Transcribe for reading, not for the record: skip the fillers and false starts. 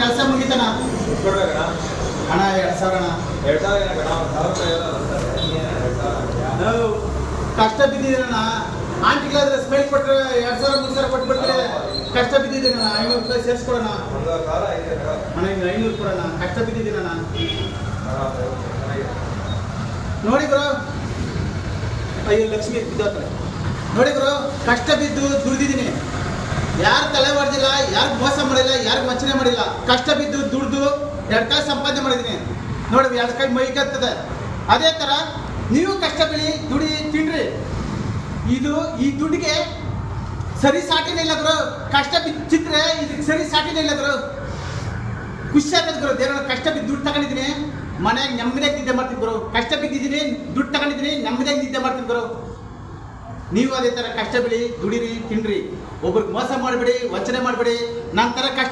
ಕೆಲಸ ಮುಗಿತಣ್ಣ. ಅಣ್ಣ 2000 ಅಣ್ಣ. ನಾವು ಕಷ್ಟ ಬಿದ್ದಿದ್ದೀರಣ್ಣ. ಆಂಟಿಗಳಾದ್ರೆ ಸ್ಮೆಲ್ ಕೊಟ್ಟರೆ 2000 3000 ಕೊಟ್ಬಿಟ್ರೆ ಕಷ್ಟ ಬಿದ್ದಿದ್ದೀನಣ್ಣ. 500 ರೂಪಾಯಿ ಸೇರಿಸ್ಕೊಡೋಣ ಅಣ್ಣ. ಈಗ 500 ಕೊಡೋಣ. ಕಷ್ಟ ಬಿದ್ದಿದ್ದೀನಣ್ಣ. ನೋಡಿ ಬ್ರೋ, ಅಯ್ಯೋ ಲಕ್ಷ್ಮಿ ಬಿದ್ದೋತ್ರೆ. ನೋಡಿ ಬ್ರೋ, ಕಷ್ಟ ಬಿದ್ದು ದುಡ್ದಿದ್ದೀನಿ. ಯಾರು ತಲೆ ಹೊಡೆದಿಲ್ಲ, ಯಾರು ಮೋಸ ಮಾಡಿಲ್ಲ, ಯಾರು ವಂಚನೆ ಮಾಡಿಲ್ಲ. ಕಷ್ಟ ಬಿದ್ದು ದುಡ್ದು 2 ಕಾಯಿ ಸಂಪಾದನೆ ಮಾಡಿದ್ದೀನಿ. ನೋಡಿ 2 ಕಾಯಿ ಮೈಗತ್ತದೆ. ಅದೇ ಥರ ನೀವು ಕಷ್ಟ ಬೆಳಿ, ದುಡಿ, ತಿನ್ರಿ. ಈ ದುಡ್ಡಿಗೆ ಸರಿ ಸಾಟಿನೇ ಇಲ್ಲ ಗುರು. ಕಷ್ಟ ಬಿದ್ದಿದ್ರೆ ಇದಕ್ಕೆ ಸರಿ ಸಾಟಿನೇ ಇಲ್ಲ ಗುರು. ಖುಷಿ ಆಗ್ತದೆ ಗುರು. ದೇವರ ಕಷ್ಟ ಬಿದ್ದು ದುಡ್ಡು ತಗೊಂಡಿದ್ದೀನಿ, ಮನೆಯಾಗ ನೆಮ್ಮದಿಯಾಗಿ ನಿದ್ದೆ ಮಾಡ್ತೀನಿ ಗುರು. ಕಷ್ಟ ಬಿದ್ದಿದ್ದೀನಿ, ದುಡ್ಡು ತಗೊಂಡಿದ್ದೀನಿ, ನೆಮ್ಮದಿಯಾಗಿ ನಿದ್ದೆ ಮಾಡ್ತೀನಿ ಗುರು. ನೀವು ಅದೇ ಥರ ಕಷ್ಟ ಬೆಳಿ, ದುಡಿರಿ, ತಿನ್ರಿ. ಒಬ್ರಿಗೆ ಮೋಸ ಮಾಡಬೇಡಿ, ವಂಚನೆ ಮಾಡಬೇಡಿ. ನನ್ನ ಥರ ಕಷ್ಟ